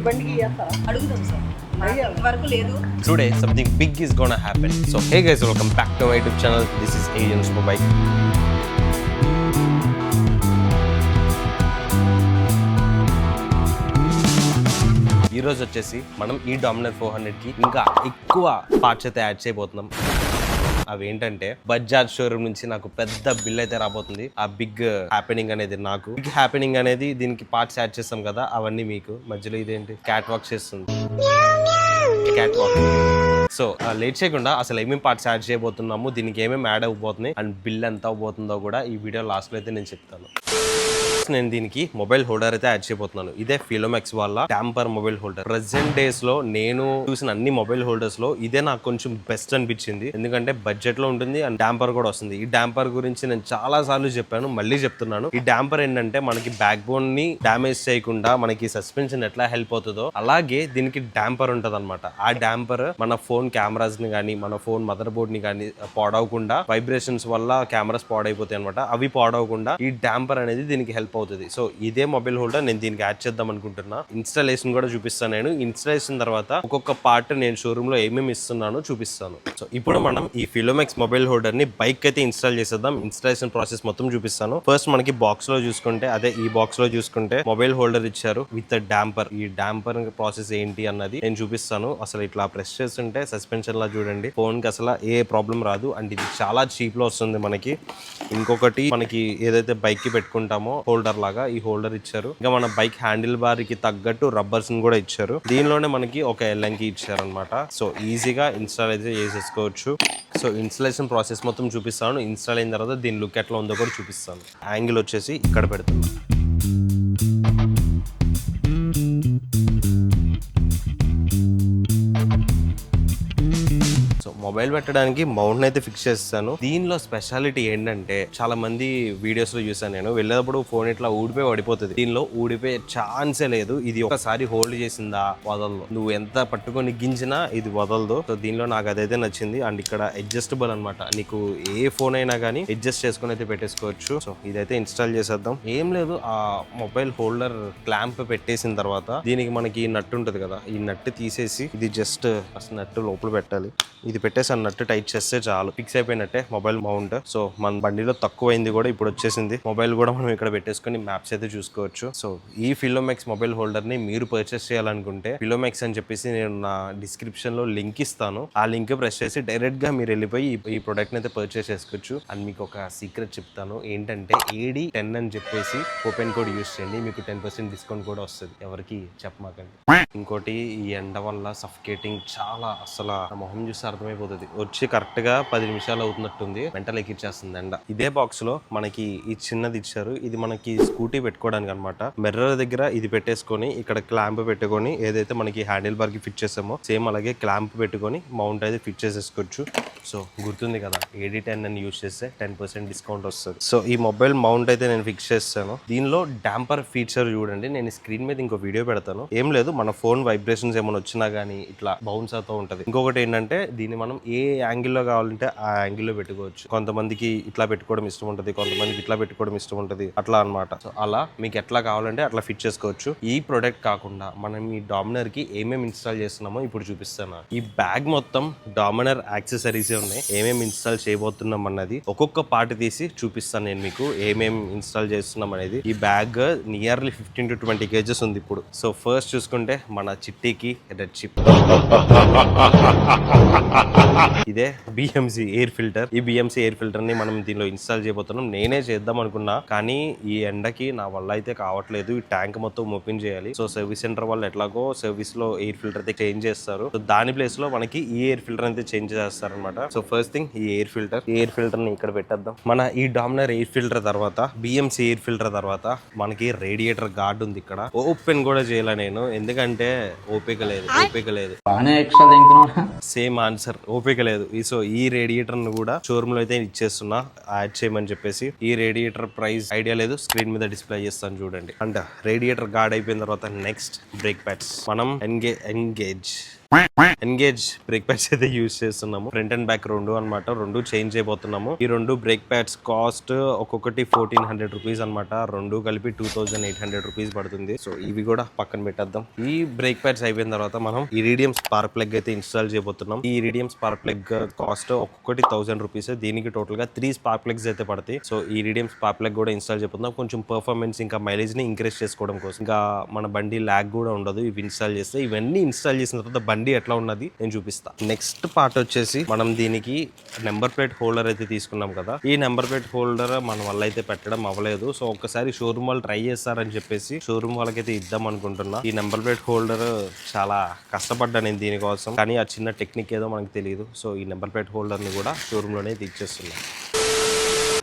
బండికి చేస్తారా? అడుగుదాం సార్, వరకు లేదు. Today something big is gonna happen. So hey guys, welcome back to my YouTube channel. This is Asian Superbike. ఈ రోజు వచ్చేసి మనం ఈ డామినర్ 400కి ఇంకా ఎక్కువ పార్ట్స్ అయితే యాడ్ చేయబోతున్నాం. అవి ఏంటంటే బజాజ్ షోరూమ్ నుంచి నాకు పెద్ద బిల్ అయితే రాబోతుంది. ఆ బిగ్ హ్యాపెనింగ్ అనేది నాకు బిగ్ హ్యాపెనింగ్ అనేది దీనికి పార్ట్స్ యాడ్ చేస్తాం కదా, అవన్నీ మీకు మధ్యలో ఇదేంటి క్యాట్ వాక్ చేస్తుంది. Cat walk. సో లేట్ చేయకుండా అసలు ఏమేమి పార్ట్స్ యాడ్ చేయబోతున్నాము, దీనికి ఏమేమి యాడ్ అవ్వబోతున్నాయి అండ్ బిల్ ఎంత అవ్వబోతుందో కూడా ఈ వీడియో లాస్ట్ లో అయితే నేను చెప్తాను. నేను దీనికి మొబైల్ హోల్డర్ అయితే యాడ్ చేయబోతున్నాను. ఇదే ఫిలోమెక్స్ వాళ్ళ damper mobile holder. Present days లో నేను చూసిన అన్ని మొబైల్ హోల్డర్స్ లో ఇదే నాకు కొంచెం బెస్ట్ అనిపించింది. ఎందుకంటే బడ్జెట్ లో ఉంటుంది అండ్ డాంపర్ కూడా వస్తుంది. ఈ డాంపర్ గురించి నేను చాలా సార్లు చెప్పాను, మళ్ళీ చెప్తున్నాను. ఈ డాంపర్ ఏంటంటే మనకి బ్యాక్ బోన్ ని డామేజ్ చేయకుండా మనకి సస్పెన్షన్ ఎట్లా హెల్ప్ అవుతుందో అలాగే దీనికి డాంపర్ ఉంటది అనమాట. ఆ డాంపర్ మన ఫోన్ కెమెరాస్ ని కానీ మన ఫోన్ మదర్ బోర్డ్ ని కానీ పాడవకుండా, వైబ్రేషన్స్ వల్ల కెమెరాస్ పాడైపోతాయి అనమాట. అవి పాడవకుండా ఈ డాంపర్ అనేది దీనికి హెల్ప్ అవుతుంది. సో ఇదే మొబైల్ హోల్డర్ నేను దీనికి యాడ్ చేద్దాం అనుకుంటున్నా. ఇన్స్టాలేషన్ కూడా చూపిస్తాను. నేను ఇన్స్టాలేషన్ తర్వాత ఒక్కొక్క పార్ట్ నేను షోరూమ్ లో ఏమేమి ఇస్తున్నానో చూపిస్తాను. సో ఇప్పుడు మనం ఈ ఫిలోమెక్స్ మొబైల్ హోల్డర్ ని బైక్ అయితే ఇన్స్టాల్ చేసేద్దాం. ఇన్స్టాలేషన్ ప్రాసెస్ మొత్తం చూపిస్తాను. ఫస్ట్ మనకి బాక్స్ లో చూసుకుంటే, అదే ఈ బాక్స్ లో చూసుకుంటే మొబైల్ హోల్డర్ ఇచ్చారు విత్ డాంపర్. ఈ డాంపర్ ప్రాసెస్ ఏంటి అన్నది నేను చూపిస్తాను. అసలు ఇట్లా ప్రెస్ చేస్తుంటే సస్పెన్షన్ లా చూడండి, ఫోన్ కి అసలు ఏ ప్రాబ్లం రాదు అండ్ ఇది చాలా చీప్ లో వస్తుంది మనకి. ఇంకొకటి మనకి ఏదైతే బైక్ కి పెట్టుకుంటామో హోల్డర్ లాగా ఈ హోల్డర్ ఇచ్చారు. ఇంకా మన బైక్ హ్యాండిల్ బార్ కి తగ్గట్టు రబ్బర్స్ ని కూడా ఇచ్చారు. దీనిలోనే మనకి ఒక ఎల్ఎంకి ఇచ్చారు అనమాట. సో ఈజీగా ఇన్స్టాల్ అయితే చేసేసుకోవచ్చు. సో ఇన్స్టాలేషన్ ప్రాసెస్ మొత్తం చూపిస్తాను. ఇన్స్టాల్ అయిన తర్వాత దీని లుక్ ఎట్లా ఉందో కూడా చూపిస్తాను. యాంగిల్ వచ్చేసి ఇక్కడ పెడుతున్నాను. మొబైల్ పెట్టడానికి మౌంట్ అయితే ఫిక్స్ చేస్తాను. దీనిలో స్పెషాలిటీ ఏంటంటే, చాలా మంది వీడియోస్ లో చూసాను నేను, వెళ్ళేటప్పుడు ఫోన్ ఇట్లా ఊడిపోయి పడిపోతుంది. దీనిలో ఊడిపోయే ఛాన్సే లేదు. ఇది ఒకసారి హోల్డ్ చేసిందా వదలదు. నువ్వు ఎంత పట్టుకొని గించినా ఇది వదలదు. సో దీనిలో నాకు అదైతే నచ్చింది. అండ్ ఇక్కడ అడ్జస్టబుల్ అనమాట. నీకు ఏ ఫోన్ అయినా కానీ అడ్జస్ట్ చేసుకుని అయితే పెట్టేసుకోవచ్చు. సో ఇదైతే ఇన్స్టాల్ చేసేద్దాం. ఏం లేదు, ఆ మొబైల్ హోల్డర్ క్లాంప్ పెట్టేసిన తర్వాత దీనికి మనకి నట్టు ఉంటది కదా, ఈ నట్టు తీసేసి ఇది జస్ట్ అసలు నట్టు లోపల పెట్టాలి. ఇది పెట్టేసి అన్నట్టు టైట్ చేస్తే చాలు, ఫిక్స్ అయిపోయినట్టే మొబైల్ మౌంట్. సో మన బండిలో తక్కువైంది కూడా ఇప్పుడు వచ్చేసింది. మొబైల్ కూడా మనం ఇక్కడ పెట్టేసుకొని మ్యాప్స్ అయితే చూసుకోవచ్చు. సో ఈ ఫిలోమెక్స్ మొబైల్ హోల్డర్ ని మీరు పర్చేస్ చేయాలనుకుంటే ఫిలోమెక్స్ అని చెప్పేసి నేను నా డిస్క్రిప్షన్ లో లింక్ ఇస్తాను. ఆ లింక్ ప్రెస్ చేసి డైరెక్ట్ గా మీరు వెళ్ళిపోయి ఈ ప్రొడక్ట్ ని అయితే పర్చేస్ చేసుకోవచ్చు. అండ్ మీకు ఒక సీక్రెట్ చెప్తాను ఏంటంటే, AD10 అని చెప్పేసి కూపన్ కోడ్ యూస్ చేయండి, మీకు 10% డిస్కౌంట్ కూడా వస్తుంది. ఎవరికి చెప్పమాకండి. ఇంకోటి, ఈ ఎండ వల్ల సఫికేటింగ్ చాలా, అసలు మొహం చూస్తే అర్థమైపోతుంది. వచ్చి కరెక్ట్ గా 10 నిమిషాలు అవుతున్నట్టుంది, వెంటనే ఎక్కిచ్చేస్తుంది ఎండ. ఇదే బాక్స్ లో మనకి ఈ చిన్నది ఇచ్చారు. ఇది మనకి స్కూటీ పెట్టుకోవడానికి అనమాట. మిర్రర్ దగ్గర ఇది పెట్టేసుకొని ఇక్కడ క్లాంప్ పెట్టుకొని ఏదైతే మనకి హ్యాండిల్ బార్ కి ఫిట్ చేసామో సేమ్ అలాగే క్లాంప్ పెట్టుకొని మౌంట్ అయితే ఫిట్ చేసేసుకోవచ్చు. సో గుర్తుంది కదా, AD10 అని యూజ్ చేస్తే 10% డిస్కౌంట్ వస్తుంది. సో ఈ మొబైల్ మౌంట్ అయితే నేను ఫిక్స్ చేస్తాను. దీనిలో డాంపర్ ఫీచర్ చూడండి, నేను స్క్రీన్ మీద ఇంకో వీడియో పెడతాను. ఏం లేదు, మన ఫోన్ వైబ్రేషన్స్ ఏమైనా వచ్చినా గానీ ఇట్లా బౌన్స్ అవుతూ ఉంటది. ఇంకొకటి ఏంటంటే, దీన్ని మనం ఏ యాంగిల్లో కావాలంటే ఆ యాంగిల్లో పెట్టుకోవచ్చు. కొంతమందికి ఇట్లా పెట్టుకోవడం ఇష్టం ఉంటుంది, కొంతమందికి ఇట్లా పెట్టుకోవడం ఇష్టం ఉంటుంది, అట్లా అనమాట. సో అలా మీకు ఎట్లా కావాలంటే అట్లా ఫిట్ చేసుకోవచ్చు. ఈ ప్రొడక్ట్ కాకుండా మనం ఈ డామినర్ కి ఏమేమి ఇన్స్టాల్ చేస్తున్నామో ఇప్పుడు చూపిస్తాను. ఈ బ్యాగ్ మొత్తం డామినర్ యాక్సెసరీస్ ఉన్నాయి. ఏమేమి ఇన్స్టాల్ చేయబోతున్నాం అన్నది ఒక్కొక్క పార్ట్ తీసి చూపిస్తాను నేను మీకు, ఏమేమి ఇన్స్టాల్ చేస్తున్నాం అనేది. ఈ బ్యాగ్ నియర్లీ 15 to 20 kgs ఉంది ఇప్పుడు. సో ఫస్ట్ చూసుకుంటే మన చిట్టీకి రెడ్ చిప్. ఇదే BMC ఎయిర్ ఫిల్టర్. ఈ BMC ఎయిర్ ఫిల్టర్ ని మనం దీనిలో ఇన్స్టాల్ చేయబోతున్నాం. నేనే చేద్దాం అనుకున్నా, కానీ ఈ ఎండకి నా వల్ల అయితే కావట్లేదు. ఈ ట్యాంక్ మొత్తం ఓపెన్ చేయాలి. సో సర్వీస్ సెంటర్ వాళ్ళు ఎట్లాగో సర్వీస్ లో ఎయిర్ ఫిల్టర్ అయితే చేంజ్ చేస్తారు. సో దాని ప్లేస్ లో మనకి ఈ ఎయిర్ ఫిల్టర్ అయితే చేంజ్ చేస్తారు అనమాట. సో ఫస్ట్ థింగ్ ఈ ఎయిర్ ఫిల్టర్ ని ఇక్కడ పెట్టేద్దాం. మన ఈ డామినర్ ఎయిర్ ఫిల్టర్ తర్వాత BMC ఎయిర్ ఫిల్టర్ తర్వాత మనకి రేడియేటర్ గార్డ్ ఉంది. ఇక్కడ ఓపెన్ కూడా చేయాల నేను, ఎందుకంటే ఓపిక లేదు. సేమ్ ఆన్సర్, ఓపిక లేదు. సో ఈ రేడియేటర్ ను కూడా షోరూమ్ లో అయితే ఇచ్చేస్తున్నా యాడ్ చేయమని చెప్పేసి. ఈ రేడియేటర్ ప్రైస్ ఐడియా లేదు, స్క్రీన్ మీద డిస్ప్లే చేస్తాను చూడండి. అండ్ రేడియేటర్ గార్డ్ అయిపోయిన తర్వాత నెక్స్ట్ బ్రేక్ ప్యాడ్స్. మనం ఎంగేజ్ ఎంగేజ్ బ్రేక్ ప్యాడ్స్ అయితే యూజ్ చేస్తున్నాము. ఫ్రంట్ అండ్ బ్యాక్ రెండు అనమాట. రెండు చేంజ్ అయిపోతున్నాము. ఈ రెండు బ్రేక్ ప్యాడ్స్ కాస్ట్ ఒక్కొక్కటి 1400 రూపీస్ అనమాట. రెండు కలిపి 2800 రూపీస్ పడుతుంది. సో ఇవి కూడా పక్కన పెట్టేద్దాం. ఈ బ్రేక్ ప్యాడ్స్ అయిపోయిన తర్వాత మనం ఇరీడియం స్పార్క్ ప్లగ్ అయితే ఇన్స్టాల్ చేయబోతున్నాం. ఈ ఇరీడియం స్పార్క్ ప్లగ్ కాస్ట్ ఒక్కొక్కటి 1000 రూపీస్. దీనికి టోటల్ గా 3 స్పార్క్ ప్లగ్స్ అయితే పడతాయి. సో ఈ ఇరీడియం స్పార్క్ ప్లగ్ కూడా ఇన్స్టాల్ చేయబోతున్నాం. కొంచెం పర్ఫార్మెన్స్ ఇంకా మైలేజ్ ని ఇంక్రీజ్ చేసుకోవడం కోసం. ఇంకా మన బండి ల్యాగ్ కూడా ఉండదు ఇవి ఇన్స్టాల్ చేస్తే. ఇవన్నీ ఇన్స్టాల్ చేసిన తర్వాత బండి ఎట్లా ఉన్నది నేను చూపిస్తా. నెక్స్ట్ పార్ట్ వచ్చేసి మనం దీనికి నెంబర్ ప్లేట్ హోల్డర్ అయితే తీసుకున్నాం కదా. ఈ నెంబర్ ప్లేట్ హోల్డర్ మన వల్ల అయితే పెట్టడం అవ్వలేదు. సో ఒక్కసారి షోరూమ్ వాళ్ళు ట్రై చేస్తారని చెప్పేసి షోరూమ్ వాళ్ళకైతే ఇద్దాం అనుకుంటున్నా. ఈ నెంబర్ ప్లేట్ హోల్డర్ చాలా కష్టపడ్డా నేను దీనికోసం, కానీ ఆ చిన్న టెక్నిక్ ఏదో మనకు తెలియదు. సో ఈ నెంబర్ ప్లేట్ హోల్డర్ ని కూడా షోరూమ్ లోనే ఇచ్చేస్తున్నా.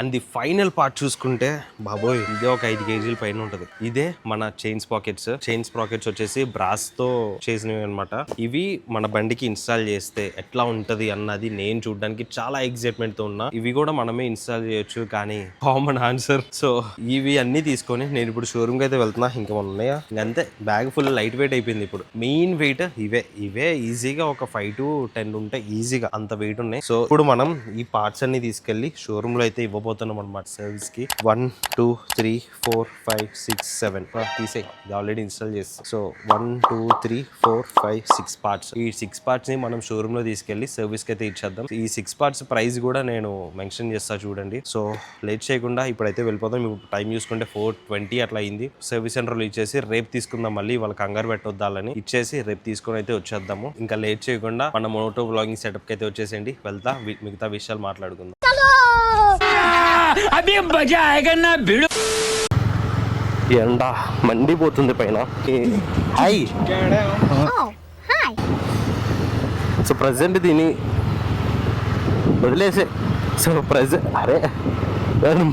అండ్ ది ఫైనల్ పార్ట్ చూసుకుంటే బాబోయ్ ఇదే ఒక 5 కేజీల పైన ఉంటది. ఇదే మన చైన్స్ పాకెట్స్ వచ్చేసి బ్రాస్ తో చేసినవి అనమాట. ఇవి మన బండికి ఇన్స్టాల్ చేస్తే ఎట్లా ఉంటది అన్నది నేను చూడడానికి చాలా ఎక్సైట్మెంట్ తో ఉన్నా. ఇవి కూడా మనమే ఇన్స్టాల్ చేయొచ్చు, కానీ కామన్ ఆన్సర్. సో ఇవి అన్ని తీసుకొని నేను ఇప్పుడు షోరూమ్ కి అయితే వెళ్తున్నా. ఇంకా ఉన్నాయా ఇంకంతే. బ్యాగ్ ఫుల్ లైట్ వెయిట్ అయిపోయింది. ఇప్పుడు మెయిన్ వెయిట్ ఇవే ఈజీగా ఒక 5 to 10 ఉంటాయి. ఈజీగా అంత వెయిట్ ఉన్నాయి. సో ఇప్పుడు మనం ఈ పార్ట్స్ అన్ని తీసుకెళ్లి షోరూమ్ లో అయితే ఇవ్వబోతున్నాం అనమాట సర్వీస్ కి. 1 2 3 4 5 6 7 తీసే ఇది ఆల్రెడీ ఇన్స్టాల్ చేస్తాం. So 1 2 3 4 5 6 parts. ఈ 6 పార్ట్స్ ని మనం షోరూమ్ లో తీసుకెళ్లి సర్వీస్ కి అయితే ఇచ్చేద్దాం. ఈ 6 పార్ట్స్ ప్రైస్ కూడా నేను మెన్షన్ చేస్తా చూడండి. సో లేట్ చేయకుండా ఇప్పుడైతే వెళ్ళిపోతాం. ఇప్పుడు టైం చూసుకుంటే 4:20 అట్లా అయింది. సర్వీస్ సెంటర్ లో ఇచ్చేసి రేపు తీసుకుందాం. మళ్ళీ వాళ్ళకి కంగారు పెట్టొద్దాలని ఇచ్చేసి రేపు తీసుకొని అయితే వచ్చేద్దాము. ఇంకా లేట్ చేయకుండా మన మోటో బ్లాగింగ్ సెటప్ కి అయితే వచ్చేసేయండి. వెళ్తా మిగతా విషయాలు మాట్లాడుకుందాం. ఎండ మండిపోతుంది పైన. హాయ్. సో ప్రజెంట్ దీన్ని వదిలేసే. సో అరే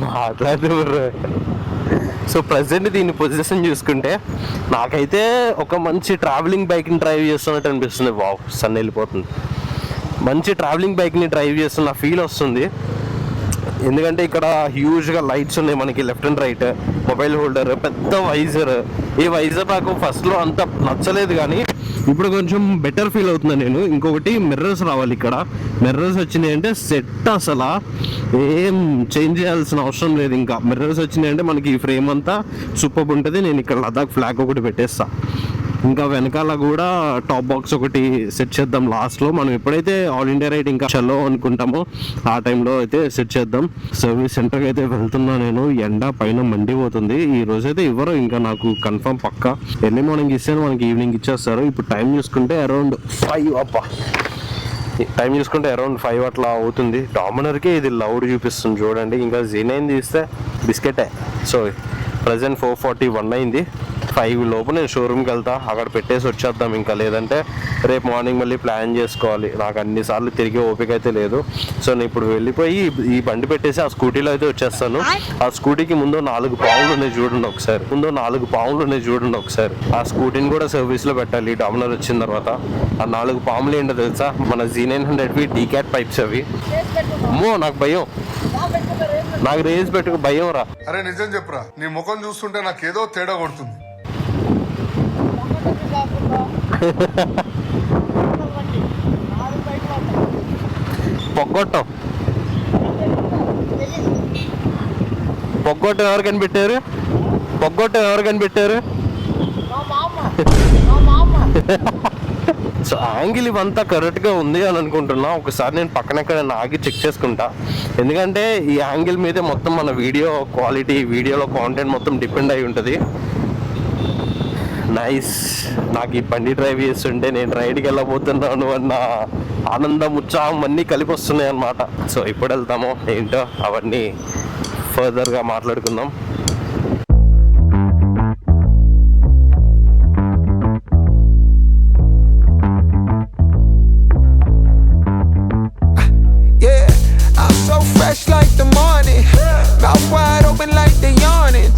మాట్లాడుతున్నారు. సో ప్రజెంట్ దీని పొజిషన్ చూసుకుంటే నాకైతే ఒక మంచి ట్రావెలింగ్ బైక్ని డ్రైవ్ చేస్తున్నట్టు అనిపిస్తుంది. వావ్, సన్ వెళ్ళిపోతుంది. మంచి ట్రావెలింగ్ బైక్ని డ్రైవ్ చేస్తున్న ఫీల్ వస్తుంది. ఎందుకంటే ఇక్కడ హ్యూజ్గా లైట్స్ ఉన్నాయి మనకి left and right. Mobile holder, పెద్ద వైజర్. ఈ వైజర్ నాకు ఫస్ట్లో అంత నచ్చలేదు, కానీ ఇప్పుడు కొంచెం బెటర్ ఫీల్ అవుతుంది నేను. ఇంకొకటి మిర్రర్స్ రావాలి. ఇక్కడ మిర్రర్స్ వచ్చినాయి అంటే సెట్. అసలు ఏం చేంజ్ చేయాల్సిన అవసరం లేదు. ఇంకా మిర్రర్స్ వచ్చినాయి అంటే మనకి ఈ ఫ్రేమ్ అంతా సూపర్ ఉంటుంది. నేను ఇక్కడ లదాఖ్ ఫ్లాగ్ ఒకటి పెట్టేస్తా. ఇంకా వెనకాల కూడా టాప్ బాక్స్ ఒకటి సెట్ చేద్దాం లాస్ట్లో. మనం ఎప్పుడైతే ఆల్ ఇండియా రైడ్ ఇంకా చలో అనుకుంటామో ఆ టైంలో అయితే సెట్ చేద్దాం. సర్వీస్ సెంటర్కి అయితే వెళ్తున్నా నేను. ఎండ పైన మండిపోతుంది. ఈ రోజైతే ఇవ్వరు ఇంకా నాకు కన్ఫర్మ్ పక్కా. ఎర్లీ మార్నింగ్ ఇస్తాను, మనకి ఈవినింగ్ ఇచ్చేస్తారు. ఇప్పుడు టైం చూసుకుంటే అరౌండ్ 5 అట్లా అవుతుంది. డామినర్కే ఇది లౌడ్ చూపిస్తుంది చూడండి. ఇంకా Z9 తీస్తే బిస్కెటే. సో ప్రజెంట్ 4:41 అయింది. 5 లోపు నేను షోరూమ్కి వెళ్తా, అక్కడ పెట్టేసి వచ్చేద్దాం. ఇంకా లేదంటే రేపు మార్నింగ్ మళ్ళీ ప్లాన్ చేసుకోవాలి. నాకు అన్నిసార్లు తిరిగే ఓపిక అయితే లేదు. సో నేను ఇప్పుడు వెళ్ళిపోయి ఈ బండి పెట్టేసి ఆ స్కూటీలో అయితే వచ్చేస్తాను. ఆ స్కూటీకి ముందు 4 పాములు ఉన్నాయి చూడండి ఒకసారి. ఆ స్కూటీని కూడా సర్వీస్లో పెట్టాలి డామినర్ వచ్చిన తర్వాత. ఆ 4 పాములు ఏంటో తెలుసా? మన Z900 డీక్యాట్ పైప్స్ అవి. అమ్మో నాకు భయం. నాకు రేస్ పెట్టుకు భయం రా. అరే నిజం చెప్పురా, నీ ముఖం చూస్తుంటే నాకేదో తేడా కొడుతుంది. పొగ్గొట్టం ఎవరు కనిపెట్టారు? సో యాంగిల్ ఇవంతా కరెక్ట్గా ఉంది అని అనుకుంటున్నా. ఒకసారి నేను పక్కన ఎక్కడ ఆగి చెక్ చేసుకుంటా. ఎందుకంటే ఈ యాంగిల్ మీదే మొత్తం మన వీడియో క్వాలిటీ, వీడియోలో కాంటెంట్ మొత్తం డిపెండ్ అయి ఉంటుంది. నైస్. నాకు ఈ బండి డ్రైవ్ చేస్తుంటే నేను రైడ్కి వెళ్ళబోతున్నాను అన్న ఆనందం, ఉత్సాహం అన్నీ కలిపి వస్తున్నాయి అన్నమాట. సో ఇప్పుడు వెళ్తామో ఏంటో అవన్నీ ఫర్దర్గా మాట్లాడుకుందాం. Fresh like the morning, mouth wide open like they yawning.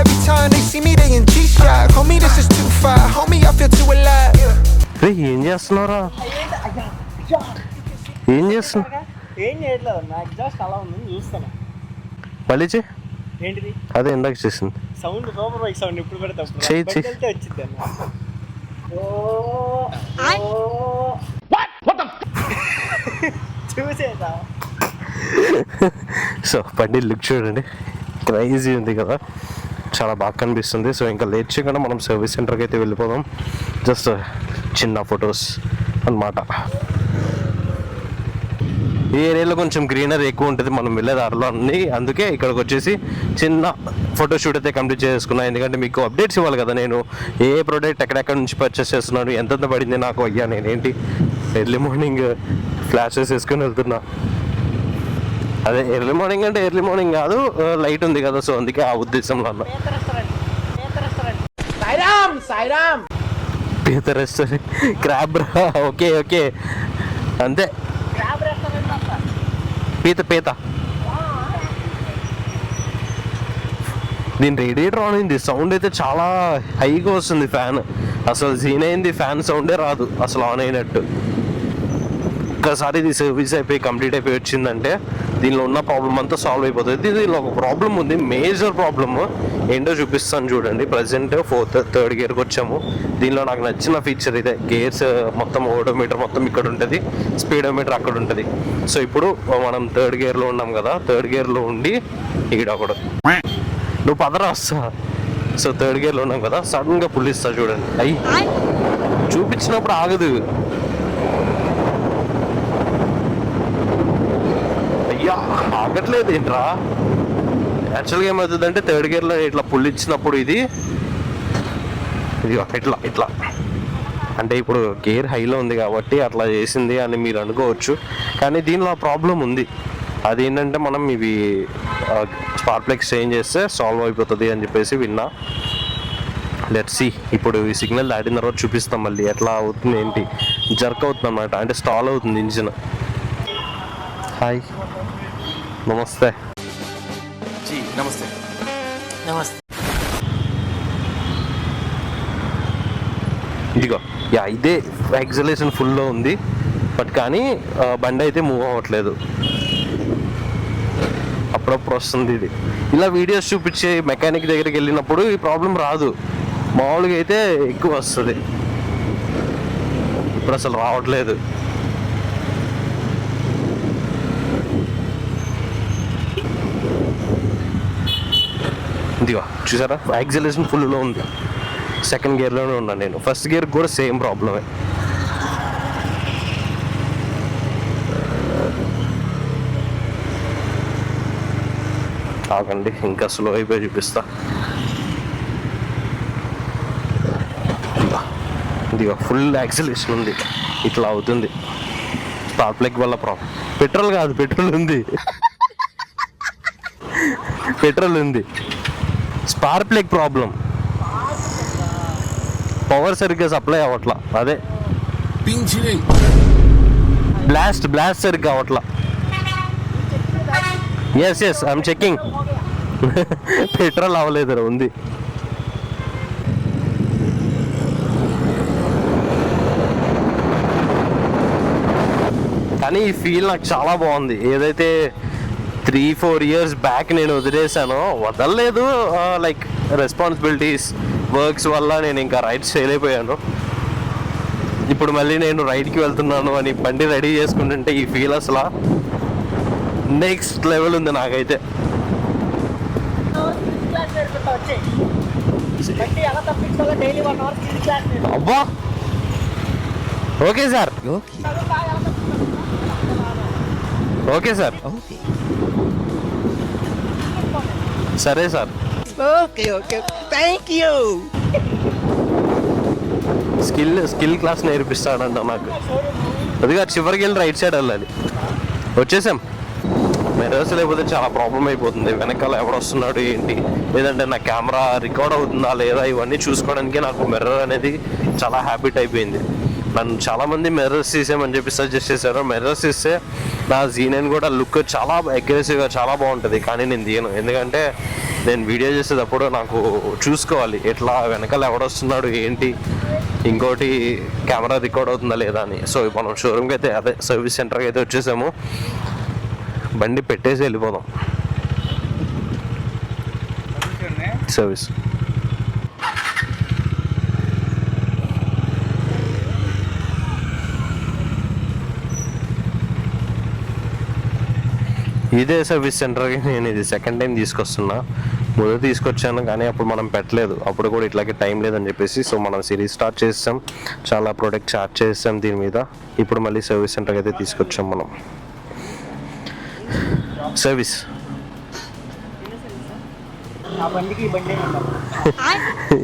Every time they see me, they in G-Shock. Homie, this is too far. Homie, I feel too alive. Hey, ఏం చేస్తున్నారా? ఏం చేస్తున్నా? ఏం చేయట్లేదు అన్న, ఎగ్జాస్ట్ అలా ఉంది చూస్తున్నా. మళ్ళీ చే. ఏంటిది? అదే ఇందాక చేసింది సౌండ్, సూపర్ బైక్ సౌండ్. ఇప్పుడు కూడా తప్పు వెళ్తే వచ్చింది అన్న. ఓ చూసేదా సో బండి లుక్ చూడండి, క్రైజీ ఉంది కదా, చాలా బాగా కనిపిస్తుంది. సో ఇంకా లేట్ చేయకుండా మనం సర్వీస్ సెంటర్కి అయితే వెళ్ళిపోదాం. జస్ట్ చిన్న ఫొటోస్ అన్నమాట. ఈ ఏరియాలో కొంచెం గ్రీనరీ ఎక్కువ ఉంటుంది మనం వెళ్ళే దారిలో అన్ని, అందుకే ఇక్కడికి వచ్చేసి చిన్న ఫోటోషూట్ అయితే కంప్లీట్ చేసుకున్నాను. ఎందుకంటే మీకు అప్డేట్స్ ఇవ్వాలి కదా, నేను ఏ ప్రోడక్ట్ ఎక్కడెక్కడ నుంచి పర్చేస్ చేస్తున్నాను, ఎంతెంత పడింది నాకు. అయ్యా నేనేంటి ఎర్లీ మార్నింగ్ ఫ్లాషెస్ వేసుకొని వెళ్తున్నా. అదే ఎర్లీ మార్నింగ్ అంటే ఎర్లీ మార్నింగ్ కాదు, లైట్ ఉంది కదా, సో అందుకే ఆ ఉద్దేశంలో అన్నా. పీత రెస్టారెంట్ క్రాబ్, ఓకే ఓకే అంతే. పీత పీత దీని రేడియేటర్ ఆన్ అయింది, సౌండ్ అయితే చాలా హైగా వస్తుంది. ఫ్యాన్ అసలు సీన్ అయింది, ఫ్యాన్ సౌండే రాదు అసలు ఆన్ అయినట్టు. ఒక్కసారి ఇది సర్వీస్ అయిపోయి కంప్లీట్ అయిపోయి వచ్చిందంటే దీనిలో ఉన్న ప్రాబ్లం అంతా సాల్వ్ అయిపోతుంది. దీనిలో ఒక ప్రాబ్లం ఉంది, మేజర్ ప్రాబ్లమ్ ఏంటో చూపిస్తాను చూడండి. ప్రజెంట్ థర్డ్ గేర్కి వచ్చాము. దీనిలో నాకు నచ్చిన ఫీచర్ ఇదే, గేర్స్ మొత్తం ఓడోమీటర్ మొత్తం ఇక్కడ ఉంటుంది, స్పీడోమీటర్ అక్కడ ఉంటుంది. సో ఇప్పుడు మనం థర్డ్ గేర్లో ఉన్నాం కదా, థర్డ్ గేర్లో ఉండి ఇక్కడ ఒకడు నువ్వు పదరా వస్తా. సో థర్డ్ గేర్లో ఉన్నాం కదా, సడన్గా పుల్లిస్తా చూడండి. అయ్యి చూపించినప్పుడు ఆగదు. అయ్యా ఆగట్లేదు ఏంట్రా. యాక్చువల్గా ఏమవుతుందంటే థర్డ్ గేర్లో ఇట్లా పుల్ ఇచ్చినప్పుడు ఇది ఇట్లా ఇట్లా అంటే ఇప్పుడు గేర్ హైలో ఉంది కాబట్టి అట్లా చేసింది అని మీరు అనుకోవచ్చు. కానీ దీనిలో ప్రాబ్లం ఉంది, అదేంటంటే మనం ఇవి స్పార్క్ ప్లగ్స్ చేంజ్ చేస్తే సాల్వ్ అయిపోతుంది అని చెప్పేసి విన్నా. Let's see. ఇప్పుడు ఈ సిగ్నల్ దాటిన తర్వాత చూపిస్తాం మళ్ళీ ఎట్లా అవుతుంది ఏంటి. జర్క్ అవుతుంది అన్నమాట, అంటే స్టాల్ అవుతుంది ఇంజిన్. హాయ్ నమస్తే. నమస్తే. నమస్తే. ఇదిగో యా ఇదే యాక్సిలరేషన్ ఫుల్లో ఉంది, బట్ కానీ బండి అయితే మూవ్ అవ్వట్లేదు. అప్పుడప్పుడు వస్తుంది ఇది. ఇలా వీడియోస్ చూపించే మెకానిక్ దగ్గరికి వెళ్ళినప్పుడు ఈ ప్రాబ్లం రాదు, మామూలుగా అయితే ఎక్కువ వస్తుంది. ఇప్పుడు అసలు రావట్లేదు. ఇదిగో చూసారా, యాక్సిలరేషన్ ఫుల్లో ఉంది. సెకండ్ గేర్లోనే ఉన్నాను నేను. ఫస్ట్ గేర్ కూడా సేమ్ ప్రాబ్లమే. ఆగండి ఇంకా స్లో అయిపోయి చూపిస్తా. ఇదిగో ఫుల్ యాక్సిలరేషన్ ఉంది, ఇట్లా అవుతుంది. స్పార్క్ ప్లగ్ వల్ల ప్రాబ్లం. పెట్రోల్ కాదు, పెట్రోల్ ఉంది, పెట్రోల్ ఉంది. స్పార్క్ ప్లగ్ ప్రాబ్లం, పవర్ సరిగ్గా సప్లై అవ్వట్లా. అదే బ్లాస్ట్ సరిగ్గా అవ్వట్లా. Yes I'm checking. పెట్రోల్ అవ్వలేదు, ఉంది. కానీ ఈ ఫీల్ నాకు చాలా బాగుంది. ఏదైతే 3-4 years బ్యాక్ నేను వదిలేసానో వదలలేదు, లైక్ రెస్పాన్సిబిలిటీస్ వర్క్స్ వల్ల నేను ఇంకా రైడ్స్ చేయలేకపోయాను. ఇప్పుడు మళ్ళీ నేను రైడ్కి వెళ్తున్నాను అని బండి రెడీ చేసుకుంటుంటే ఈ ఫీల్ అసలు నెక్స్ట్ లెవెల్ ఉంది నాకైతే. అబ్బా ఓకే సార్, ఓకే సార్, సరే sir. Okay thank you. Skill class నేర్పిస్తాడంట నాకు. అదిగా చివరికి వెళ్ళి రైట్ సైడ్ వెళ్ళాలి. వచ్చేసాం. మిర్రర్స్ లేకపోతే చాలా ప్రాబ్లం అయిపోతుంది. వెనకాల ఎవడు వస్తున్నాడు ఏంటి, లేదంటే నా కెమెరా రికార్డ్ అవుతుందా లేదా, ఇవన్నీ చూసుకోవడానికి నాకు మిర్రర్ అనేది చాలా హ్యాబిట్ అయిపోయింది. నన్ను చాలామంది మిర్రర్స్ తీసేయమని చెప్పి సజెస్ట్ చేశారు. మిర్రర్స్ తీస్తే నా జీనైన్ కూడా లుక్ చాలా అగ్రెసివ్గా చాలా బాగుంటుంది, కానీ నేను తీయను. ఎందుకంటే నేను వీడియో చేసేటప్పుడు నాకు చూసుకోవాలి ఎట్లా వెనకాల ఎవడొస్తున్నాడు ఏంటి, ఇంకోటి కెమెరా రికార్డ్ అవుతుందా లేదా అని. సో మనం షోరూమ్కి అయితే అదే సర్వీస్ సెంటర్కి అయితే వచ్చేసాము. బండి పెట్టేసి వెళ్ళిపోదాం. సర్వీస్ ఇదే సర్వీస్ సెంటర్కి నేను ఇది సెకండ్ టైం తీసుకొస్తున్నా. ముందు తీసుకొచ్చాను కానీ అప్పుడు మనం పెట్టలేదు, అప్పుడు కూడా ఇట్లాగే టైం లేదని చెప్పేసి. సో మనం సిరీస్ స్టార్ట్ చేస్తాం, చాలా ప్రోడక్ట్ చార్జ్ చేస్తాం దీని మీద. ఇప్పుడు మళ్ళీ సర్వీస్ సెంటర్కి అయితే తీసుకొచ్చాం మనం. సర్వీస్ ఆ బండికి ఈ బండి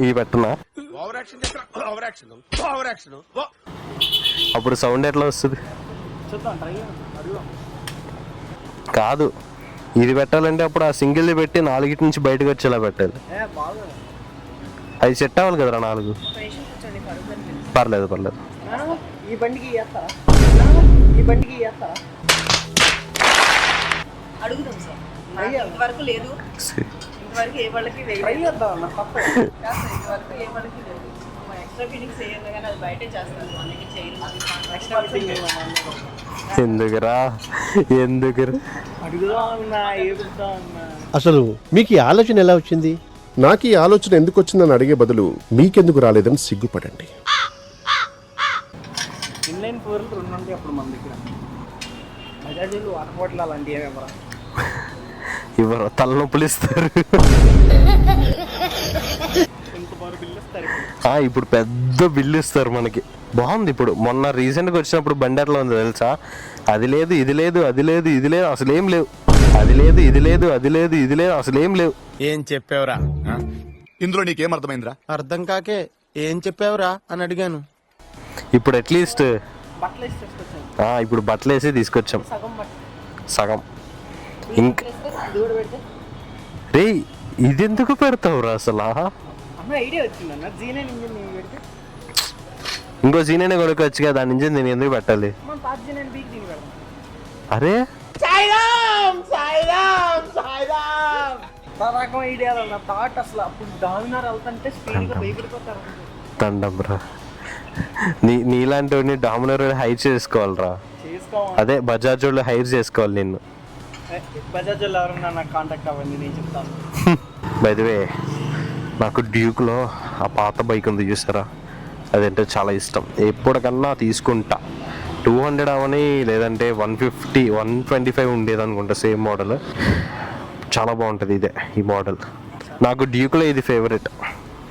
ఈ పెట్టనా అప్పుడు సౌండ్ ఎట్లా వస్తుంది చూద్దాం, ట్రై అడుగుదాం. కాదు, ఇది పెట్టాలంటే అప్పుడు ఆ సింగిల్ది పెట్టి 4 నుంచి బయటకు వచ్చేలా పెట్టాలి. బాగా అది సెట్ అవ్వాలి కదరా 4. పర్లేదు పర్లేదు. ఈ బండికి వేస్తారా? ఈ బండికి వేస్తారా? అడుగుదాం సార్. నాకు ఇంతవరకు లేదు, ఇంతవరకు ఏ వాళ్ళకి ట్రై వేయలేదు. చేద్దాం అన్న, తప్ప ఇంతవరకు ఏ వాళ్ళకి లేదు. ఎక్స్ట్రా ఫిట్టింగ్స్ చేయాలి కానీ అది బయటే చేస్తాను, అందుకే చేయలేదు. ఎక్స్ట్రా ఎందుకురా అడుగుదాం అన్నా, ఏడుద్దాం అన్నా. అసలు మీకు ఈ ఆలోచన ఎలా వచ్చింది? నాకు ఈ ఆలోచన ఎందుకు వచ్చిందని అడిగే బదులు మీకెందుకు రాలేదని సిగ్గుపడండి. ఇన్లైన్ 4లు 2 ఉంటాయి అప్పుడు మన దగ్గర. బజాజీలు వాటర్ బాటిల్ అలాంటివి ఏమి ఎవరు తలనొప్పులు ఇస్తారు. ఇంత బారు బిల్లు ఇస్తారు. ఇప్పుడు పెద్ద బిల్లు ఇస్తారు మనకి. బాగుంది. ఇప్పుడు మొన్న రీసెంట్గా వచ్చినప్పుడు బండి ఎట్లా ఉంది తెలుసా? అది లేదు ఇది లేదు, అది లేదు ఇది లేదు, అసలు ఏం లేవు. అది లేదు ఇది లేదు, అది లేదు ఇది లేదు, అసలు ఏం లేవు. ఏం చెప్పావురా? ఇందులో నీకేం అర్థమైందిరా? అర్థం కాకే ఏం చెప్పావురా అని అడిగాను. ఇప్పుడు అట్లీస్ట్ బట్టలు వేసి తీసుకొచ్చాను. ఇప్పుడు బట్టలు వేసి తీసుకొచ్చాం సగం బట్టలు సగం. ఇంకా ఇది కూడా పెడితే రే ఇది ఎందుకు పెడతావురా అసలు? అన్న ఐడియా వచ్చిందన్న, జీనైన్ ఇంజిన్ నేను పెడితే ఇంకో సీనే కొడుకోవచ్చు కదా, దాని నుంచి నేను ఎందుకు పెట్టాలి? మనం పాత జీనైన్ బీక్ దీన్ని పెడతాం. అరే రకం ఐడియా అన్న, థాట్ అసలు. అప్పుడు డామినార్ వెళ్తుంటే స్పీడ్గా భయపడిపోతారు. తండ్రా నీలాంటి వాడిని డామినర్ హైర్ చేసుకోవాలరా. చేసుకోవాలి. అదే బజాజ్ వాళ్ళు హైర్ చేసుకోవాలి నిన్ను. బజాజ్ వాళ్ళు ఎవరన్నా నాకు కాంటాక్ట్ అవ్వండి, నేను చెప్తాను. బై ది వే నాకు డ్యూక్లో ఆ పాత బైక్ ఉంది చూసారా, అదంటే చాలా ఇష్టం. ఎప్పటికన్నా తీసుకుంటా. 200 అవని లేదంటే 150 125 ఉండేది అనుకుంటా సేమ్ మోడల్. చాలా బాగుంటుంది ఇదే ఈ మోడల్. నాకు డ్యూక్లో ఇది ఫేవరెట్.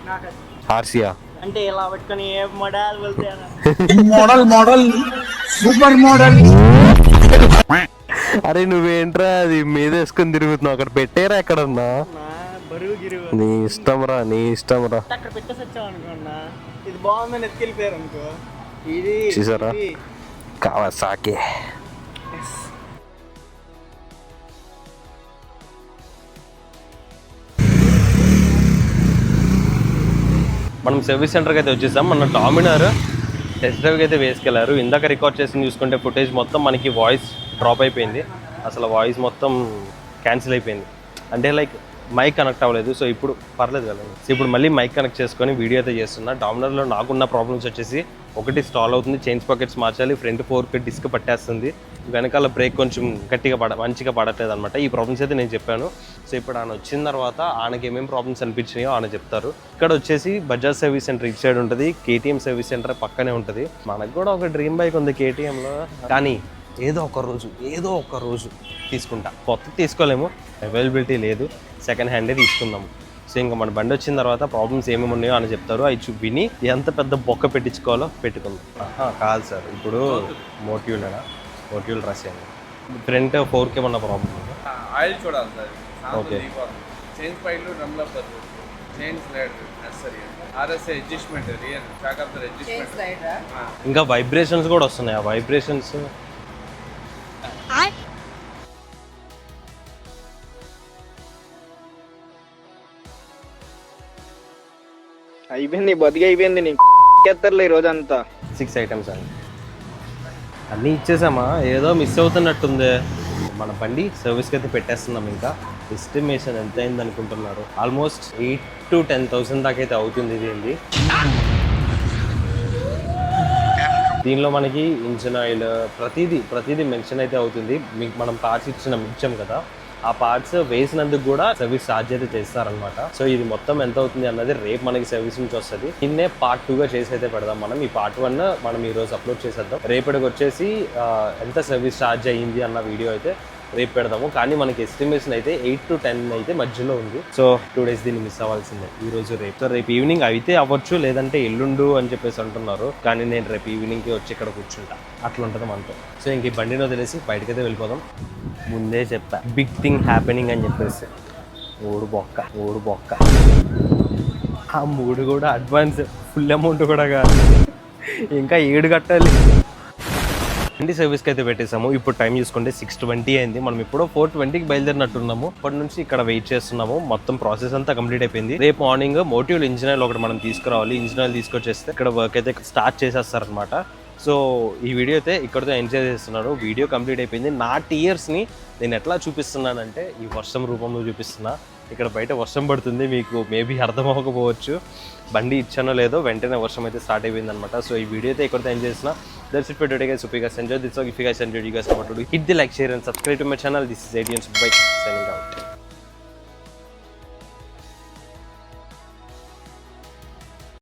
నాకు ఆర్సియా అంటే ఇలా పెట్టుకొని ఏ మోడల్ వెళ్తే అరే నువ్వేంట్రా అది మీద వేసుకొని తిరుగుతున్నావు? అక్కడ పెట్టారా ఎక్కడన్నా? బరువు గిరువు నీ ఇష్టంరా నీ ఇష్టంరా. అక్కడ పెట్టేసి వచ్చాం అనుకున్నా, ఇది బాగుందని ఎత్తుకెళ్ళిపోయారు అనుకో. ఇది చూసారా కావాసాకి. మనం సర్వీస్ సెంటర్కి అయితే వచ్చేసాం. మన డామినార్ టెస్ట్ డ్రైవ్కి అయితే వేసుకెళ్లారు. ఇందాక రికార్డ్ చేసి చూసుకుంటే ఫుటేజ్ మొత్తం మనకి వాయిస్ డ్రాప్ అయిపోయింది. అసలు వాయిస్ మొత్తం క్యాన్సిల్ అయిపోయింది, అంటే లైక్ మైక్ కనెక్ట్ అవ్వలేదు. సో ఇప్పుడు పర్లేదు కదా. సో ఇప్పుడు మళ్ళీ మైక్ కనెక్ట్ చేసుకొని వీడియో అయితే చేస్తున్నా. డామినర్లో నాకున్న ప్రాబ్లమ్స్ వచ్చేసి, ఒకటి స్టాల్ అవుతుంది, చైన్స్ పాకెట్స్ మార్చాలి, ఫ్రంట్ ఫోర్క్ డిస్క్ పట్టేస్తుంది, వెనకాల బ్రేక్ కొంచెం గట్టిగా మంచిగా పడట్లేదు అనమాట. ఈ ప్రాబ్లమ్స్ అయితే నేను చెప్పాను. సో ఇప్పుడు ఆయన వచ్చిన తర్వాత ఆయనకి ఏమేమి ప్రాబ్లమ్స్ అనిపించినాయో ఆయన చెప్తారు. ఇక్కడ వచ్చేసి బజాజ్ సర్వీస్ సెంటర్ ఇటు సైడ్ ఉంటుంది, కేటీఎం సర్వీస్ సెంటర్ పక్కనే ఉంటుంది. మనకు కూడా ఒక డ్రీమ్ బైక్ ఉంది కేటీఎంలో, కానీ ఏదో ఒక రోజు తీసుకుంటా. కొత్త తీసుకోలేము, అవైలబిలిటీ లేదు, సెకండ్ హ్యాండే తీసుకుందాము. సో ఇంకా మన బండి వచ్చిన తర్వాత ప్రాబ్లమ్స్ ఏమేమి ఉన్నాయో అని చెప్తారు. అవి విని ఎంత పెద్ద బొక్క పెట్టించుకోవాలో పెట్టుకుందాం. కాదు సార్, ఇప్పుడు మోట్యూల్ రాసేయండి. ఫ్రంట్ 4K ఉన్న ప్రాబ్లమ్ ఆయిల్ చూడాలి సార్. ఓకే. చైన్స్ పైలు రంగులపర్ చైన్స్ లైట్ నెసరీ ఆర్ఎస్ఐ అడ్జస్ట్మెంట్ రియల్ జాగ్రత్త అడ్జస్ట్మెంట్. ఇంకా వైబ్రేషన్స్ కూడా వస్తున్నాయి. ఆ వైబ్రేషన్స్ అయిపోయింది, బతికి అయిపోయింది. నీకు ఎత్తర్లే ఈ రోజంతా 6 ఐటమ్స్ అండి, అన్నీ ఇచ్చేసామా? ఏదో మిస్ అవుతున్నట్టుంది. మన బండి సర్వీస్కి అయితే పెట్టేస్తున్నాం. ఇంకా ఎస్టిమేషన్ ఎంత అయింది అనుకుంటున్నారు? ఆల్మోస్ట్ 8,000 to 10,000 దాకా అయితే అవుతుంది. ఇది దీనిలో మనకి ఇంజిన్ ఆయిల్ ప్రతిదీ మెన్షన్ అయితే అవుతుంది. మీకు మనం పార్ట్స్ ఇచ్చాం కదా, ఆ పార్ట్స్ వేసినందుకు కూడా సర్వీస్ ఛార్జ్ అయితే చేస్తారనమాట. సో ఇది మొత్తం ఎంత అవుతుంది అన్నది రేపు మనకి సర్వీస్ నుంచి వస్తుంది. దీన్నే పార్ట్ 2గా చేసి అయితే పెడదాం మనం. ఈ పార్ట్ 1 మనం ఈరోజు అప్లోడ్ చేసేద్దాం. రేపటికి వచ్చేసి ఎంత సర్వీస్ ఛార్జ్ అయ్యింది అన్న వీడియో అయితే రేపు పెడదాము. కానీ మనకి ఎస్టిమేషన్ అయితే 8 to 10 అయితే మధ్యలో ఉంది. సో 2 days దీన్ని మిస్ అవ్వాల్సిందే, ఈ రోజు రేపు. సో రేపు ఈవినింగ్ అయితే అవ్వచ్చు, లేదంటే ఎల్లుండు అని చెప్పేసి అంటున్నారు. కానీ నేను రేపు ఈవినింగ్కి వచ్చి ఇక్కడ కూర్చుంటా, అట్లా ఉంటుంది మనతో. సో ఇంక ఈ బండిని వదిలేసి బయటకైతే వెళ్ళిపోదాం. ముందే చెప్పా బిగ్ థింగ్ హ్యాపెనింగ్ అని చెప్పేసి. ఓడు బొక్క ఆ 3 కూడా అడ్వాన్స్, ఫుల్ అమౌంట్ కూడా కాదు, ఇంకా 7 కట్టాలి. బండి సర్వీస్కి అయితే పెట్టేసాము. ఇప్పుడు టైం చూసుకుంటే 6:20 అయింది. మనం ఇప్పుడు 4:20కి బయలుదేరినట్టున్నాము. అప్పటి నుంచి ఇక్కడ వెయిట్ చేస్తున్నాము. మొత్తం ప్రాసెస్ అంతా కంప్లీట్ అయిపోయింది. రేపు మార్నింగ్ మోటివ్ ఇంజిన్ ఆయిల్ ఒకటి మనం తీసుకురావాలి. ఇంజిన్ ఆయిల్ తీసుకొచ్చేస్తే ఇక్కడ వర్క్ అయితే స్టార్ట్ చేసేస్తారనమాట. సో ఈ వీడియో అయితే ఇక్కడితో ఎంజాయ్ చేస్తున్నాను. వీడియో కంప్లీట్ అయిపోయింది. నా టీయర్స్ని నేను ఎట్లా చూపిస్తున్నానంటే ఈ వర్షం రూపంలో చూపిస్తున్నా. ఇక్కడ బయట వర్షం పడుతుంది, మీకు మేబీ అర్థం అవ్వకపోవచ్చు. బండి ఇచ్చానో లేదో వెంటనే వర్షం అయితే స్టార్ట్ అయిపోయింది అనమాట. సో ఈ వీడియో అయితే ఇక్కడితో ఎంజాయ్ చేసిన. That's it for today guys. Hope you guys enjoyed this vlog. If you guys enjoyed, you guys know what to do. Hit the like, share and subscribe to my channel. This is ADN Subbai signing out.